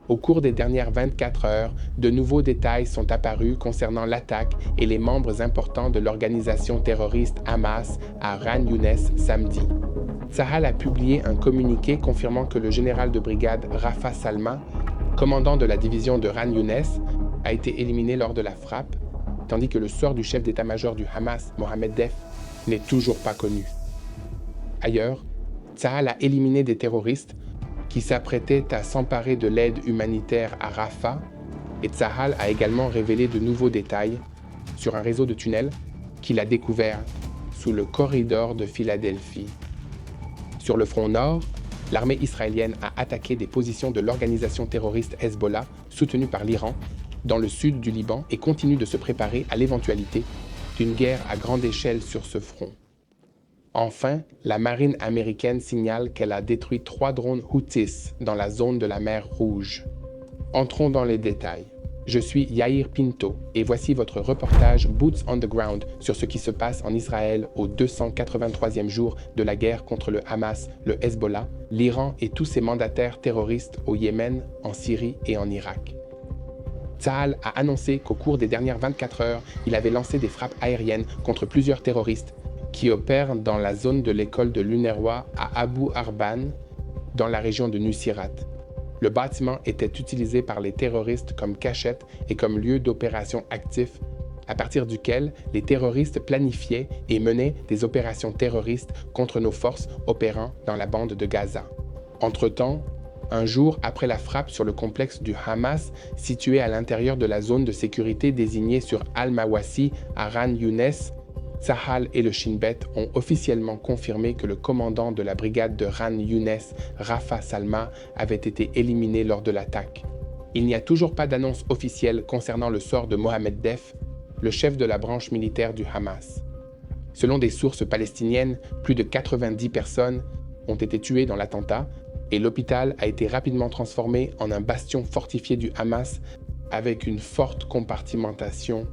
Au cours des dernières 24 heures, de nouveaux détails sont apparus concernant l'attaque et les membres importants de l'organisation terroriste Hamas à Khan Younes samedi. Tsahal a publié un communiqué confirmant que le général de brigade Rafa Salma, commandant de la division de Khan Younes, a été éliminé lors de la frappe, tandis que le sort du chef d'état-major du Hamas, Mohamed Deif, n'est toujours pas connu. Ailleurs, Tsahal a éliminé des terroristes qui s'apprêtaient à s'emparer de l'aide humanitaire à Rafah, et Tsahal a également révélé de nouveaux détails sur un réseau de tunnels qu'il a découvert sous le corridor de Philadelphie. Sur le front nord, l'armée israélienne a attaqué des positions de l'organisation terroriste Hezbollah, soutenue par l'Iran, dans le sud du Liban et continue de se préparer à l'éventualité d'une guerre à grande échelle sur ce front. Enfin, la marine américaine signale qu'elle a détruit 3 drones Houthis dans la zone de la mer Rouge. Entrons dans les détails. Je suis Yair Pinto et voici votre reportage Boots on the Ground sur ce qui se passe en Israël au 283e jour de la guerre contre le Hamas, le Hezbollah, l'Iran et tous ses mandataires terroristes au Yémen, en Syrie et en Irak. Tsahal a annoncé qu'au cours des dernières 24 heures, il avait lancé des frappes aériennes contre plusieurs terroristes qui opèrent dans la zone de l'école de l'UNRWA à Abu Arban, dans la région de Nuseirat. Le bâtiment était utilisé par les terroristes comme cachette et comme lieu d'opération actif, à partir duquel les terroristes planifiaient et menaient des opérations terroristes contre nos forces opérant dans la bande de Gaza. Entre-temps, un jour après la frappe sur le complexe du Hamas situé à l'intérieur de la zone de sécurité désignée sur Al-Mawassi à Khan Younes, Tsahal et le Shin Bet ont officiellement confirmé que le commandant de la brigade de Khan Younes, Rafa Salma, avait été éliminé lors de l'attaque. Il n'y a toujours pas d'annonce officielle concernant le sort de Mohamed Deif, le chef de la branche militaire du Hamas. Selon des sources palestiniennes, plus de 90 personnes ont été tuées dans l'attentat et l'hôpital a été rapidement transformé en un bastion fortifié du Hamas avec une forte compartimentation.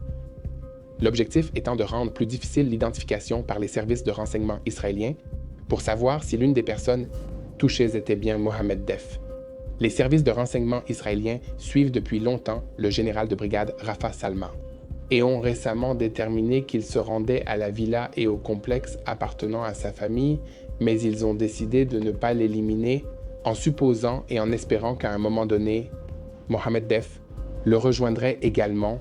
L'objectif étant de rendre plus difficile l'identification par les services de renseignement israéliens pour savoir si l'une des personnes touchées était bien Mohamed Deif. Les services de renseignement israéliens suivent depuis longtemps le général de brigade Rafa Salma et ont récemment déterminé qu'il se rendait à la villa et au complexe appartenant à sa famille, mais ils ont décidé de ne pas l'éliminer en supposant et en espérant qu'à un moment donné, Mohamed Deif le rejoindrait également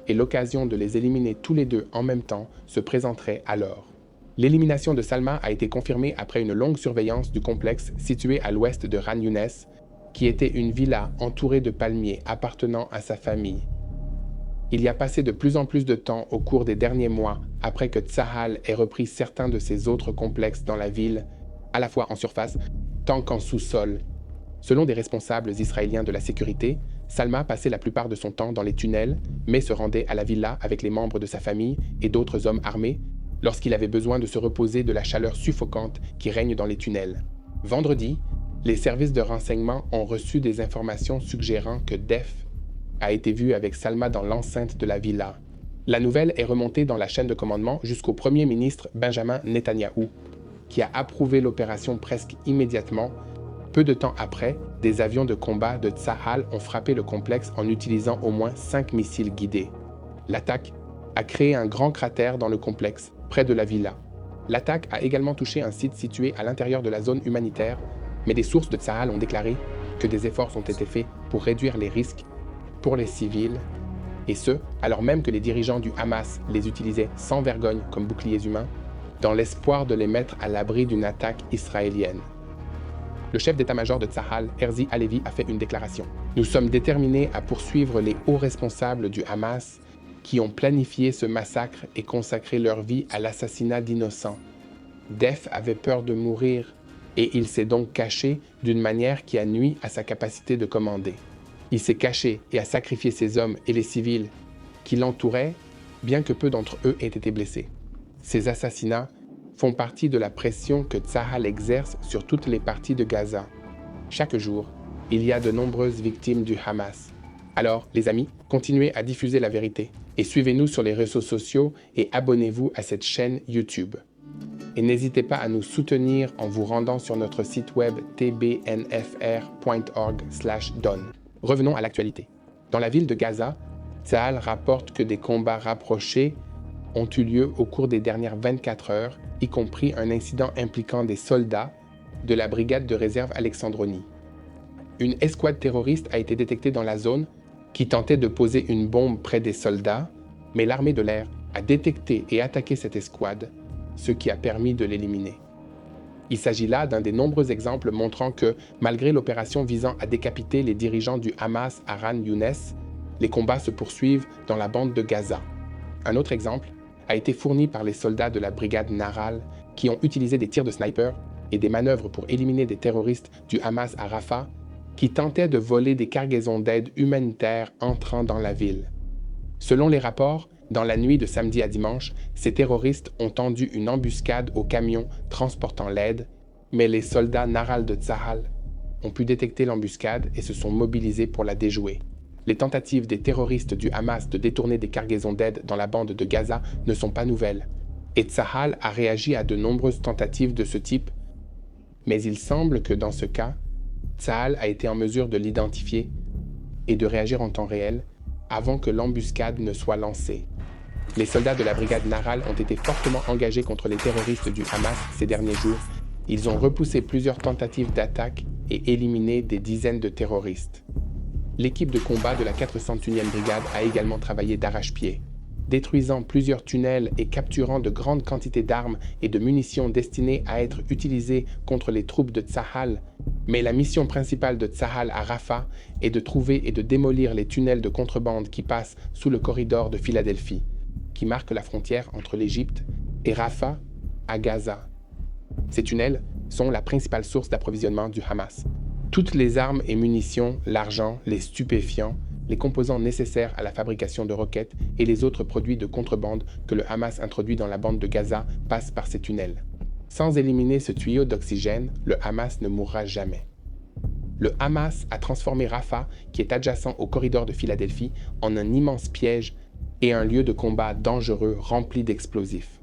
et l'occasion de les éliminer tous les deux en même temps se présenterait alors. L'élimination de Salma a été confirmée après une longue surveillance du complexe situé à l'ouest de Khan Younes, qui était une villa entourée de palmiers appartenant à sa famille. Il y a passé de plus en plus de temps au cours des derniers mois après que Tsahal ait repris certains de ses autres complexes dans la ville, à la fois en surface, tant qu'en sous-sol. Selon des responsables israéliens de la sécurité, Salma passait la plupart de son temps dans les tunnels, mais se rendait à la villa avec les membres de sa famille et d'autres hommes armés lorsqu'il avait besoin de se reposer de la chaleur suffocante qui règne dans les tunnels. Vendredi, les services de renseignement ont reçu des informations suggérant que Deif a été vu avec Salma dans l'enceinte de la villa. La nouvelle est remontée dans la chaîne de commandement jusqu'au Premier ministre Benjamin Netanyahou, qui a approuvé l'opération presque immédiatement. Peu de temps après, des avions de combat de Tsahal ont frappé le complexe en utilisant au moins 5 missiles guidés. L'attaque a créé un grand cratère dans le complexe, près de la villa. L'attaque a également touché un site situé à l'intérieur de la zone humanitaire, mais des sources de Tsahal ont déclaré que des efforts ont été faits pour réduire les risques pour les civils, et ce, alors même que les dirigeants du Hamas les utilisaient sans vergogne comme boucliers humains, dans l'espoir de les mettre à l'abri d'une attaque israélienne. Le chef d'état-major de Tsahal, Herzi Halevi, a fait une déclaration. « Nous sommes déterminés à poursuivre les hauts responsables du Hamas qui ont planifié ce massacre et consacré leur vie à l'assassinat d'innocents. Deif avait peur de mourir et il s'est donc caché d'une manière qui a nui à sa capacité de commander. Il s'est caché et a sacrifié ses hommes et les civils qui l'entouraient, bien que peu d'entre eux aient été blessés. Ces assassinats font partie de la pression que Tsahal exerce sur toutes les parties de Gaza. Chaque jour, il y a de nombreuses victimes du Hamas. Alors, les amis, continuez à diffuser la vérité et suivez-nous sur les réseaux sociaux et abonnez-vous à cette chaîne YouTube. Et n'hésitez pas à nous soutenir en vous rendant sur notre site web tbnfr.org/don. Revenons à l'actualité. Dans la ville de Gaza, Tsahal rapporte que des combats rapprochés ont eu lieu au cours des dernières 24 heures, y compris un incident impliquant des soldats de la brigade de réserve Alexandronie. Une escouade terroriste a été détectée dans la zone qui tentait de poser une bombe près des soldats, mais l'armée de l'air a détecté et attaqué cette escouade, ce qui a permis de l'éliminer. Il s'agit là d'un des nombreux exemples montrant que, malgré l'opération visant à décapiter les dirigeants du Hamas à Khan Younes, les combats se poursuivent dans la bande de Gaza. Un autre exemple a été fourni par les soldats de la brigade Nahal qui ont utilisé des tirs de sniper et des manœuvres pour éliminer des terroristes du Hamas à Rafah qui tentaient de voler des cargaisons d'aide humanitaire entrant dans la ville. Selon les rapports, dans la nuit de samedi à dimanche, ces terroristes ont tendu une embuscade au camion transportant l'aide, mais les soldats Nahal de Tsahal ont pu détecter l'embuscade et se sont mobilisés pour la déjouer. Les tentatives des terroristes du Hamas de détourner des cargaisons d'aide dans la bande de Gaza ne sont pas nouvelles, et Tsahal a réagi à de nombreuses tentatives de ce type, mais il semble que dans ce cas, Tsahal a été en mesure de l'identifier et de réagir en temps réel avant que l'embuscade ne soit lancée. Les soldats de la brigade Nahal ont été fortement engagés contre les terroristes du Hamas ces derniers jours. Ils ont repoussé plusieurs tentatives d'attaque et éliminé des dizaines de terroristes. L'équipe de combat de la 401e brigade a également travaillé d'arrache-pied, détruisant plusieurs tunnels et capturant de grandes quantités d'armes et de munitions destinées à être utilisées contre les troupes de Tsahal. Mais la mission principale de Tsahal à Rafah est de trouver et de démolir les tunnels de contrebande qui passent sous le corridor de Philadelphie, qui marque la frontière entre l'Égypte et Rafah à Gaza. Ces tunnels sont la principale source d'approvisionnement du Hamas. Toutes les armes et munitions, l'argent, les stupéfiants, les composants nécessaires à la fabrication de roquettes et les autres produits de contrebande que le Hamas introduit dans la bande de Gaza passent par ces tunnels. Sans éliminer ce tuyau d'oxygène, le Hamas ne mourra jamais. Le Hamas a transformé Rafah, qui est adjacent au corridor de Philadelphie, en un immense piège et un lieu de combat dangereux rempli d'explosifs.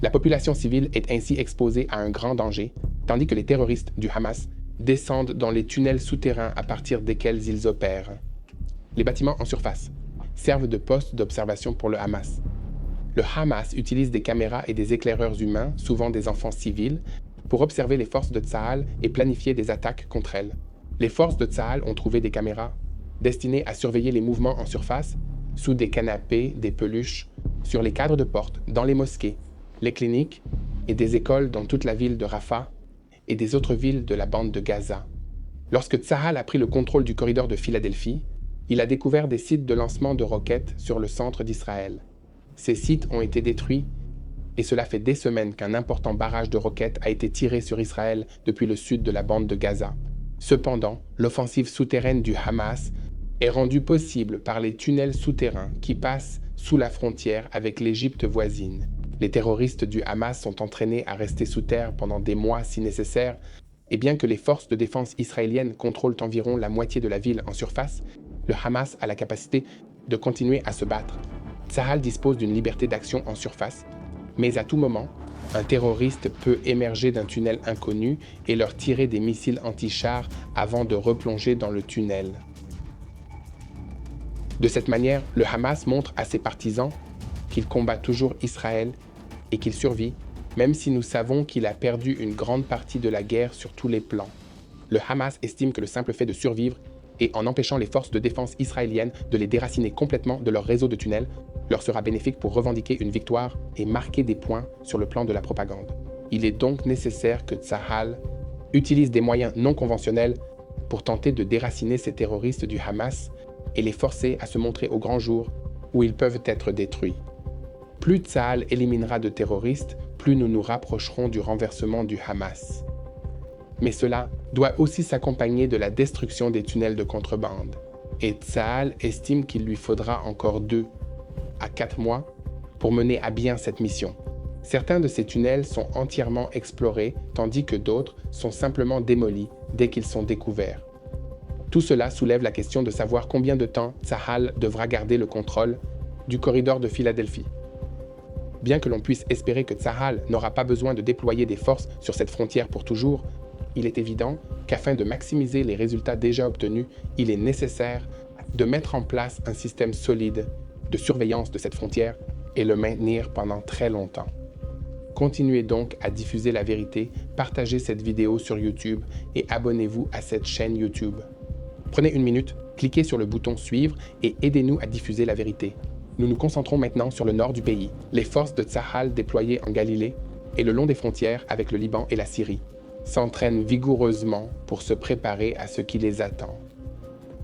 La population civile est ainsi exposée à un grand danger, tandis que les terroristes du Hamas descendent dans les tunnels souterrains à partir desquels ils opèrent. Les bâtiments en surface servent de postes d'observation pour le Hamas. Le Hamas utilise des caméras et des éclaireurs humains, souvent des enfants civils, pour observer les forces de Tsahal et planifier des attaques contre elles. Les forces de Tsahal ont trouvé des caméras destinées à surveiller les mouvements en surface, sous des canapés, des peluches, sur les cadres de portes, dans les mosquées, les cliniques et des écoles dans toute la ville de Rafah et des autres villes de la bande de Gaza. Lorsque Tsahal a pris le contrôle du corridor de Philadelphie, il a découvert des sites de lancement de roquettes sur le centre d'Israël. Ces sites ont été détruits et cela fait des semaines qu'un important barrage de roquettes a été tiré sur Israël depuis le sud de la bande de Gaza. Cependant, l'offensive souterraine du Hamas est rendue possible par les tunnels souterrains qui passent sous la frontière avec l'Égypte voisine. Les terroristes du Hamas sont entraînés à rester sous terre pendant des mois si nécessaire, et bien que les forces de défense israéliennes contrôlent environ la moitié de la ville en surface, le Hamas a la capacité de continuer à se battre. Tsahal dispose d'une liberté d'action en surface, mais à tout moment, un terroriste peut émerger d'un tunnel inconnu et leur tirer des missiles anti-chars avant de replonger dans le tunnel. De cette manière, le Hamas montre à ses partisans qu'il combat toujours Israël et qu'il survit, même si nous savons qu'il a perdu une grande partie de la guerre sur tous les plans. Le Hamas estime que le simple fait de survivre et en empêchant les forces de défense israéliennes de les déraciner complètement de leur réseau de tunnels, leur sera bénéfique pour revendiquer une victoire et marquer des points sur le plan de la propagande. Il est donc nécessaire que Tsahal utilise des moyens non conventionnels pour tenter de déraciner ces terroristes du Hamas et les forcer à se montrer au grand jour où ils peuvent être détruits. Plus Tsahal éliminera de terroristes, plus nous nous rapprocherons du renversement du Hamas. Mais cela doit aussi s'accompagner de la destruction des tunnels de contrebande. Et Tsahal estime qu'il lui faudra encore 2 à 4 mois pour mener à bien cette mission. Certains de ces tunnels sont entièrement explorés, tandis que d'autres sont simplement démolis dès qu'ils sont découverts. Tout cela soulève la question de savoir combien de temps Tsahal devra garder le contrôle du corridor de Philadelphie. Bien que l'on puisse espérer que Tsahal n'aura pas besoin de déployer des forces sur cette frontière pour toujours, il est évident qu'afin de maximiser les résultats déjà obtenus, il est nécessaire de mettre en place un système solide de surveillance de cette frontière et le maintenir pendant très longtemps. Continuez donc à diffuser la vérité, partagez cette vidéo sur YouTube et abonnez-vous à cette chaîne YouTube. Prenez une minute, cliquez sur le bouton Suivre et aidez-nous à diffuser la vérité. Nous nous concentrons maintenant sur le nord du pays, les forces de Tsahal déployées en Galilée et le long des frontières avec le Liban et la Syrie s'entraînent vigoureusement pour se préparer à ce qui les attend.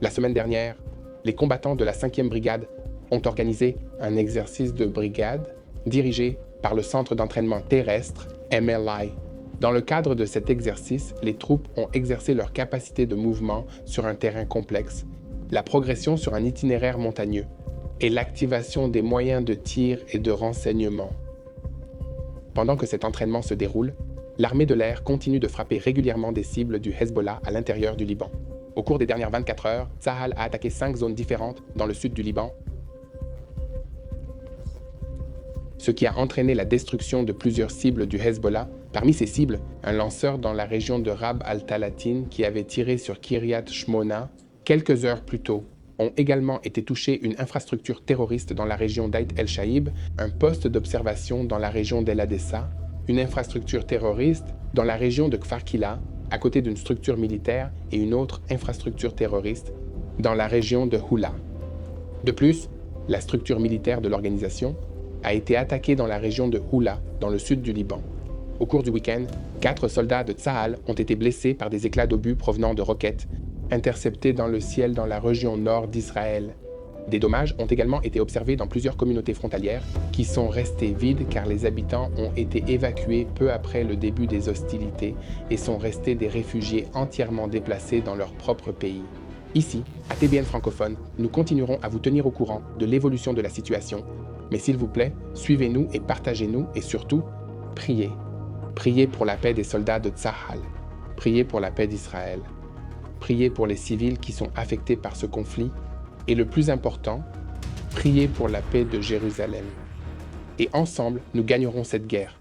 La semaine dernière, les combattants de la 5e brigade ont organisé un exercice de brigade dirigé par le centre d'entraînement terrestre MLI. Dans le cadre de cet exercice, les troupes ont exercé leur capacité de mouvement sur un terrain complexe, la progression sur un itinéraire montagneux et l'activation des moyens de tir et de renseignement. Pendant que cet entraînement se déroule, l'armée de l'air continue de frapper régulièrement des cibles du Hezbollah à l'intérieur du Liban. Au cours des dernières 24 heures, Tsahal a attaqué 5 zones différentes dans le sud du Liban, ce qui a entraîné la destruction de plusieurs cibles du Hezbollah. Parmi ces cibles, un lanceur dans la région de Rab al-Talatin qui avait tiré sur Kiryat Shmona quelques heures plus tôt, ont également été touchés une infrastructure terroriste dans la région d'Ait el-Shaïb, un poste d'observation dans la région d'El Adessa, une infrastructure terroriste dans la région de Kfar Kila, à côté d'une structure militaire, et une autre infrastructure terroriste dans la région de Houla. De plus, la structure militaire de l'organisation a été attaquée dans la région de Houla, dans le sud du Liban. Au cours du week-end, 4 soldats de Tsahal ont été blessés par des éclats d'obus provenant de roquettes interceptés dans le ciel dans la région nord d'Israël. Des dommages ont également été observés dans plusieurs communautés frontalières qui sont restées vides car les habitants ont été évacués peu après le début des hostilités et sont restés des réfugiés entièrement déplacés dans leur propre pays. Ici, à TBN francophone, nous continuerons à vous tenir au courant de l'évolution de la situation, mais s'il vous plaît, suivez-nous et partagez-nous et surtout, priez. Priez pour la paix des soldats de Tsahal. Priez pour la paix d'Israël. Priez pour les civils qui sont affectés par ce conflit. Et le plus important, priez pour la paix de Jérusalem. Et ensemble, nous gagnerons cette guerre.